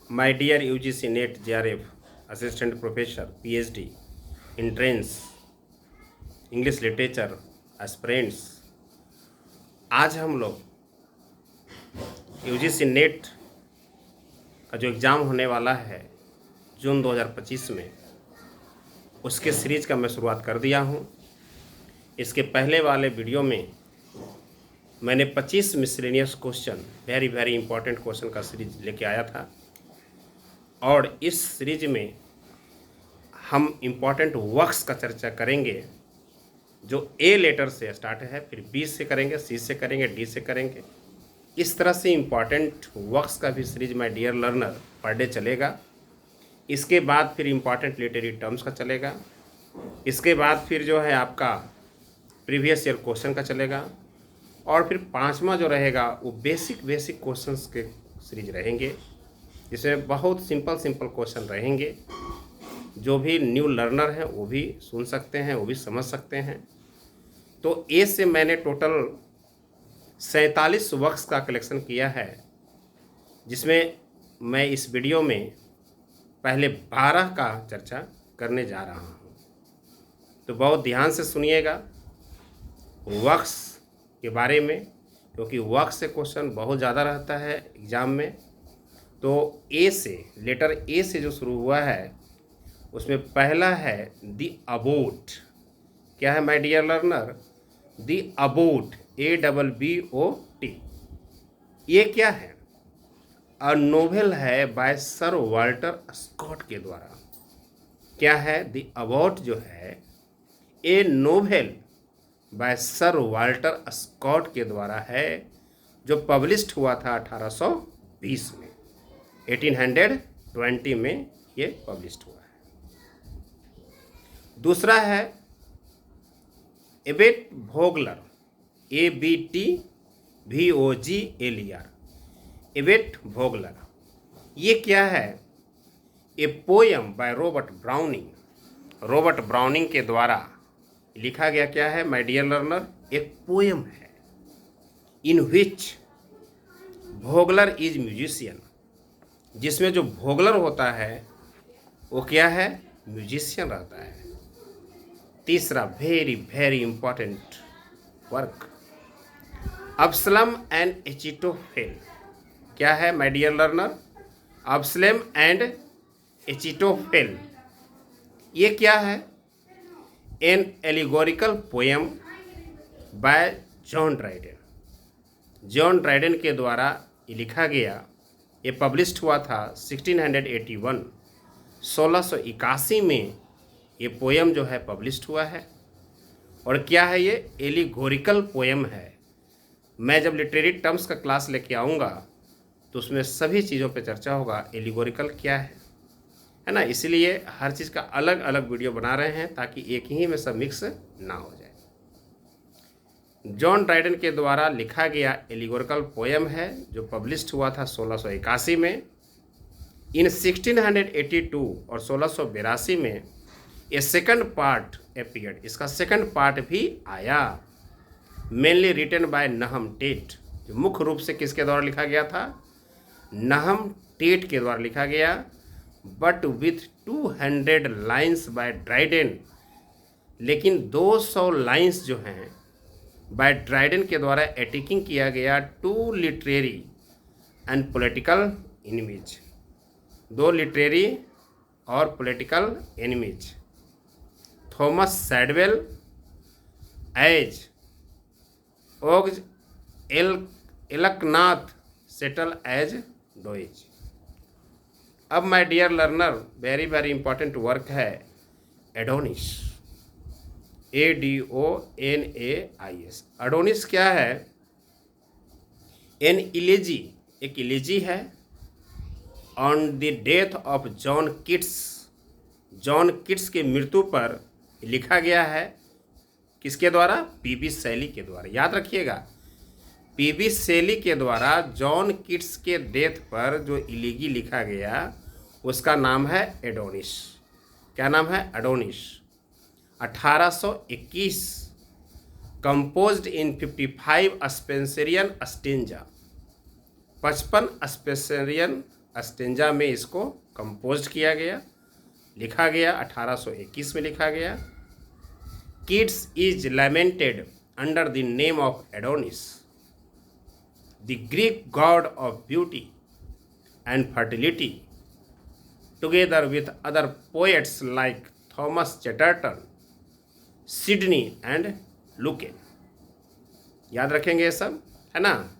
My dear UGC NET JRF Assistant Professor PhD Entrance English literature aspirants, आज हम लोग UGC net का जो एग्ज़ाम होने वाला है जून 2025 में, उसके सीरीज़ का मैं शुरुआत कर दिया हूँ। इसके पहले वाले वीडियो में मैंने 25 miscellaneous question, very important question का सीरीज लेके आया था, और इस सीरीज में हम इम्पॉर्टेंट वर्क्स का चर्चा करेंगे जो ए लेटर से स्टार्ट है, फिर बी से करेंगे, सी से करेंगे, डी से करेंगे। इस तरह से इम्पॉर्टेंट वर्क्स का भी series my dear learner per day चलेगा। इसके बाद फिर इम्पॉर्टेंट लिटरेरी टर्म्स का चलेगा। इसके बाद फिर जो है आपका प्रीवियस ईयर क्वेश्चन का चलेगा, और फिर पांचवा जो रहेगा वो बेसिक क्वेश्चंस के सीरीज रहेंगे, जिसमें बहुत सिंपल क्वेश्चन रहेंगे। जो भी न्यू लर्नर हैं वो भी सुन सकते हैं, वो भी समझ सकते हैं। तो ए से मैंने टोटल 47 वर्क्स का कलेक्शन किया है, जिसमें मैं इस वीडियो में पहले 12 का चर्चा करने जा रहा हूँ। तो बहुत ध्यान से सुनिएगा वर्क्स के बारे में, क्योंकि वर्क्स से क्वेश्चन बहुत ज़्यादा रहता है एग्ज़ाम में। तो ए से, लेटर ए से जो शुरू हुआ है उसमें पहला है दी अबोट। क्या है my dear learner? The Abbot, ABBOT। ये क्या है? अ नोवेल है बाय सर वाल्टर स्कॉट के द्वारा। क्या है? दी अबोट जो है a novel by sir Walter Scott के द्वारा है, जो पब्लिश्ड हुआ था 1820 में, 1820 में ये पब्लिश्ड हुआ है। दूसरा है एबेट भोगलर, ABTVOGLER, एबेट भोगलर। ये क्या है? ए poem by Robert browning. Robert browning के द्वारा लिखा गया क्या है माय डियर लर्नर? एक पोयम है इन विच भोगलर इज म्यूजिशियन, जिसमें जो भोगलर होता है वो क्या है? म्यूजिशियन रहता है। तीसरा very important work, Absalom and Achitophel. क्या है my dear learner? Absalom and Achitophel. ये क्या है? An allegorical poem by John Dryden. John Dryden के द्वारा ये लिखा गया। ये पब्लिश्ड हुआ था 1681, 1681 में ये पोएम जो है पब्लिश्ड हुआ है। और क्या है ये? एलिगोरिकल पोएम है। मैं जब लिटरेरी टर्म्स का क्लास लेके आऊँगा तो उसमें सभी चीज़ों पे चर्चा होगा। एलिगोरिकल क्या है ना? इसीलिए हर चीज़ का अलग अलग वीडियो बना रहे हैं, ताकि एक ही में सब मिक्स ना हो जाए। जॉन ड्राइडन के द्वारा लिखा गया एलिगोरिकल पोएम है, जो पब्लिश्ड हुआ था 1681 में। इन 1682 और 1682 में ये सेकंड पार्ट अपीयर्ड। इसका सेकंड पार्ट भी आया, मेनली रिटन बाय नहम टेट। जो मुख्य रूप से किसके द्वारा लिखा गया था? नहम टेट के द्वारा लिखा गया, but with 200 lines by Dryden. लेकिन 200 लाइन्स जो हैं बाय ड्राइडन के द्वारा एटेकिंग किया गया to literary and political enemies. दो लिटरेरी और political enemies, Thomas Shadwell as Og Elkanah Settle as Doeg. अब my dear learner very important work है एडोनिस, ADONAIS। एडोनिस क्या है? एन इलेजी, एक इलेजी है on the death of John Keats. John Keats की मृत्यु पर लिखा गया है। किसके द्वारा? PB शैली के द्वारा। याद रखिएगा, PB शैली के द्वारा जॉन किट्स के डेथ पर जो इलेगी लिखा गया उसका नाम है एडोनिस। क्या नाम है? एडोनिस। 1821, कंपोज्ड इन 55 स्पेंसरियन स्टेंजा। 55 स्पेंसरियन स्टेंजा में इसको कंपोज किया गया, लिखा गया, 1821 में लिखा गया। Keats is lamented under the name of Adonis, the Greek god of beauty and fertility, together with other poets like Thomas Chatterton, Sidney and Lucan. याद रखेंगे ये सब, है ना।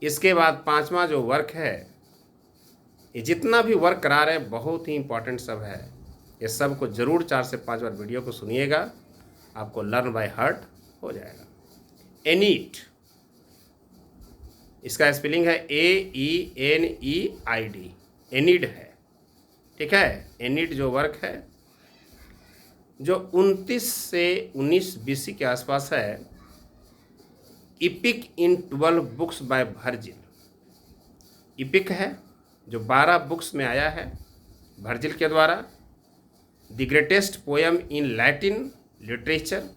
इसके बाद पांचवा जो वर्क है, ये जितना भी वर्क करा रहे बहुत ही इंपॉर्टेंट सब है, ये सब को जरूर 4 से 5 बार वीडियो को सुनिएगा, आपको लर्न बाय हार्ट हो जाएगा। एनीट, इसका स्पेलिंग है AENEID, एनीड है, ठीक है। एनीड जो वर्क है जो 29 से 19 BC के आसपास है, इपिक इन 12 बुक्स बाय वर्जिल। इपिक है जो 12 बुक्स में आया है वर्जिल के द्वारा। The greatest poem in Latin literature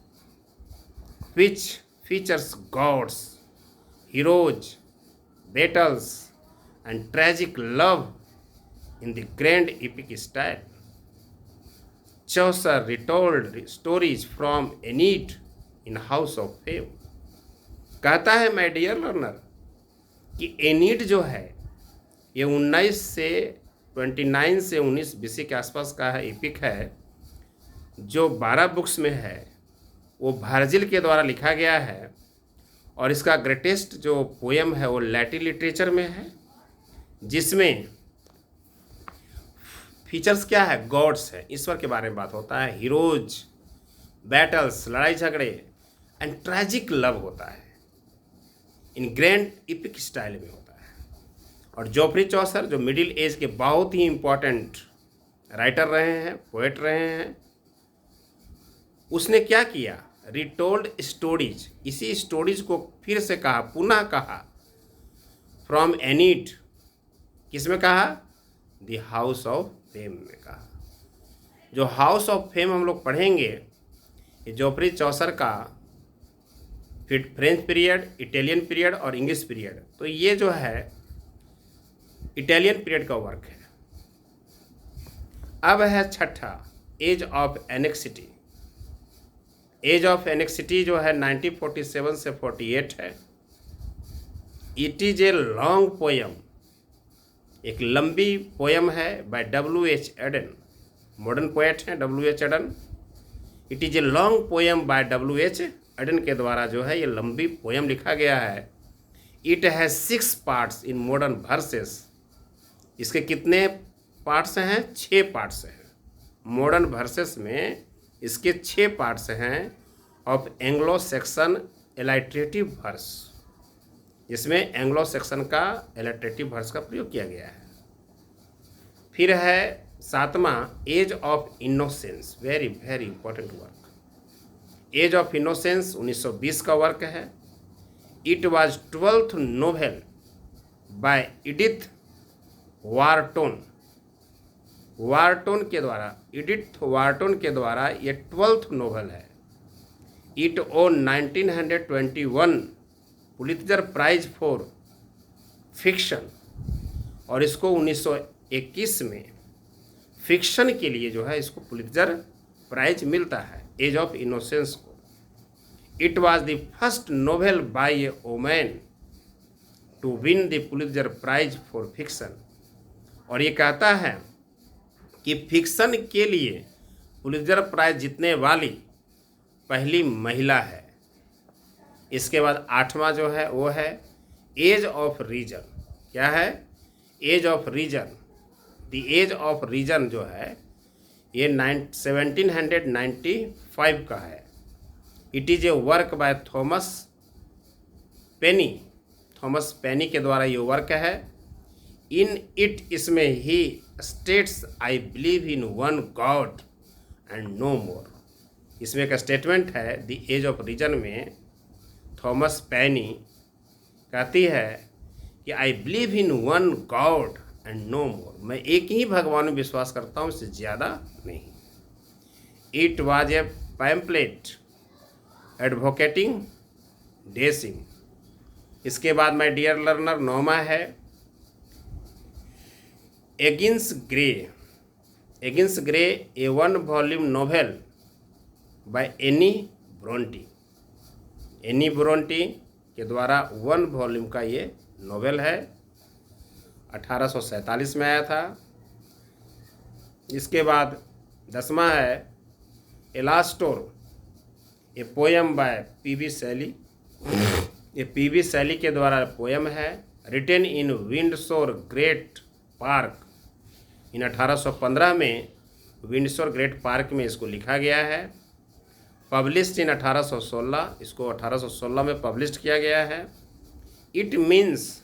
which features gods, heroes, battles and tragic love in the grand epic style. Chaucer retold stories from Aeneid in House of Fame. कहता है my dear learner कि एनीड जो है ये 29 से 19 BC के आसपास का है, एपिक है, जो 12 बुक्स में है, वो वर्जिल के द्वारा लिखा गया है। और इसका ग्रेटेस्ट जो पोएम है वो लैटिन लिटरेचर में है, जिसमें फीचर्स क्या है, गॉड्स है, ईश्वर के बारे में बात होता है, हीरोज, बैटल्स, लड़ाई झगड़े, एंड ट्रैजिक लव होता है, इन ग्रैंड इपिक स्टाइल में होता है। और जोफ्री चौसर जो मिडिल एज के बहुत ही इंपॉर्टेंट राइटर रहे हैं, पोएट रहे हैं, उसने क्या किया, रिटोल्ड स्टोरीज, इसी स्टोरीज को फिर से कहा, पुनः कहा, फ्रॉम एनीड, किस में कहा, द हाउस ऑफ फेम में कहा। जो हाउस ऑफ फेम हम लोग पढ़ेंगे, ये जोफ्री चौसर का फिर फ्रेंच पीरियड, इटालियन पीरियड और इंग्लिश पीरियड, तो ये जो है इटालियन पीरियड का वर्क है। अब है छठा, age of anxiety. Age of anxiety जो है 1947 से 48 है। It is a long poem, एक लंबी पोएम है bye W.H. Aiden, modern poet हैं W.H. Auden. It is a long poem by W.H. Auden के द्वारा जो है ये लंबी पोएम लिखा गया है। It has 6 parts in modern versus. इसके कितने पार्ट्स हैं, 6 पार्ट्स हैं। मॉडर्न वर्सेस में इसके 6 पार्ट्स हैं ऑफ एंग्लो सेक्शन एलिट्रेटिव वर्स, इसमें एंग्लो सेक्शन का एलिट्रेटिव वर्स का प्रयोग किया गया है। फिर है 7वां, age of innocence, very very important work. Age of innocence 1920 का वर्क है। It was 12th novel by Edith Wharton. Wharton के द्वारा, एडिथ वारटोन के द्वारा ये 12th नोवेल है। It won 1921 Pulitzer prize for fiction, और इसको 1921 में फिक्शन के लिए जो है इसको पुलित्जर प्राइज मिलता है, एज ऑफ इनोसेंस को। It was the first novel by a woman to win the Pulitzer prize for fiction. और ये कहता है कि फिक्शन के लिए पुलित्जर प्राइज जीतने वाली पहली महिला है। इसके बाद 8वां जो है वो है एज ऑफ रीजन। क्या है, age of reason. The age of reason जो है ये 1795 का है। It is a work by Thomas Paine. Thomas Paine के द्वारा ये वर्क है। इन इट, इसमें ही states I believe in one God and no more. इसमें एक स्टेटमेंट है द एज ऑफ रीजन में, थॉमस पेनी कहती है कि I believe in one God and no more, मैं एक ही भगवान में विश्वास करता हूँ, इससे ज़्यादा नहीं। It was a pamphlet advocating deism. इसके बाद माय डियर लर्नर 9वां है Agnes Grey a 1 volume novel by Anne Bronte के द्वारा 1 वॉल्यूम का ये नोवेल है। 1847 में आया था। इसके बाद 10वां है Alastor a poem by P B Shelley. ये पीबी शैली के द्वारा पोएम है। Written in Windsor great park in 1815 में विंडसोर ग्रेट पार्क में इसको लिखा गया है। पब्लिश्ड इन 1816, इसको 1816 में पब्लिश किया गया है। इट मीन्स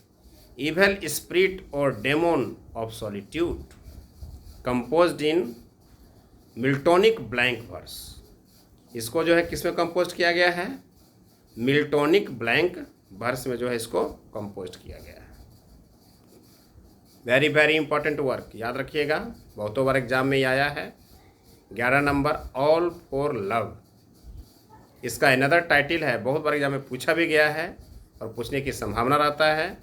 इवल स्पिरिट और demon of solitude, composed in Miltonic blank verse. इसको जो है किस में कंपोज किया गया है? मिल्टोनिक ब्लैंक वर्स में जो है इसको कंपोज किया गया है। वेरी वेरी इंपॉर्टेंट वर्क, याद रखिएगा, बहुतों बार एग्जाम में ही आया है। 11 नंबर ऑल फॉर लव, इसका अनदर टाइटल है, बहुत बार एग्जाम में पूछा भी गया है और पूछने की संभावना रहता है।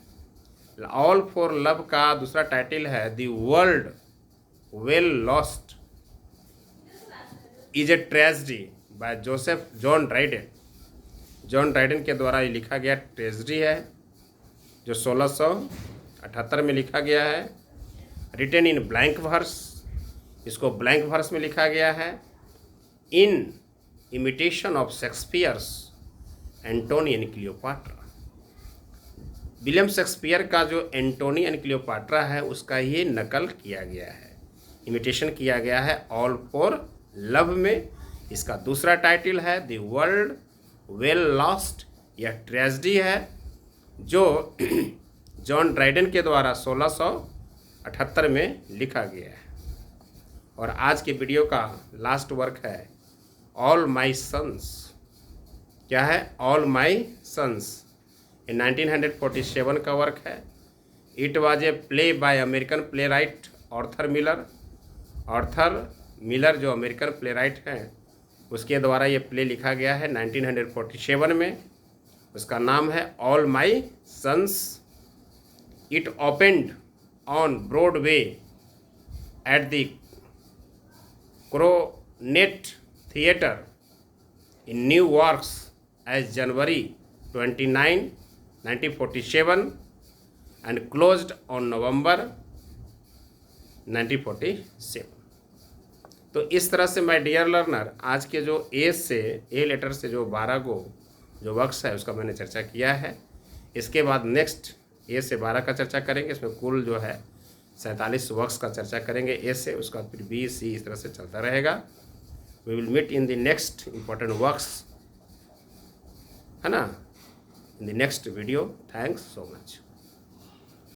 ऑल फॉर लव का दूसरा टाइटल है the world well lost is a tragedy by Joseph John Dryden के द्वारा ये लिखा गया ट्रेजेडी है, जो 1678 में लिखा गया है। रिटेन इन ब्लैंक वर्स, इसको ब्लैंक वर्स में लिखा गया है। In imitation of Shakespeare's Antony and Cleopatra, William Shakespeare का जो एंटोनी एंड क्लियोपाट्रा है उसका ये नकल किया गया है, इमिटेशन किया गया है ऑल फॉर लव में। इसका दूसरा टाइटल है द वर्ल्ड वेल लॉस्ट, यह ट्रेजेडी है जो जॉन ड्राइडन के द्वारा 1678 में लिखा गया है। और आज के वीडियो का लास्ट वर्क है ऑल माई सन्स। क्या है? ऑल माई सन्स, ये 1947 का वर्क है। It was a play by American play right Arthur Miller जो अमेरिकन प्ले राइट हैं उसके द्वारा ये प्ले लिखा गया है 1947 में। उसका नाम है all my sons. It opened on Broadway at the Coronet theatre in New York as January 29, 1947 and closed on November 1947। तो इस तरह से माय डियर लर्नर, आज के जो ए लेटर से जो 12 को जो वर्क्स है उसका मैंने चर्चा किया है। इसके बाद नेक्स्ट ए से 12 का चर्चा करेंगे। इसमें कुल जो है 47 वर्क्स का चर्चा करेंगे ए से, उसका फिर बी सी इस तरह से चलता रहेगा। We will meet in the next important works, है ना, in the next video. Thanks so much.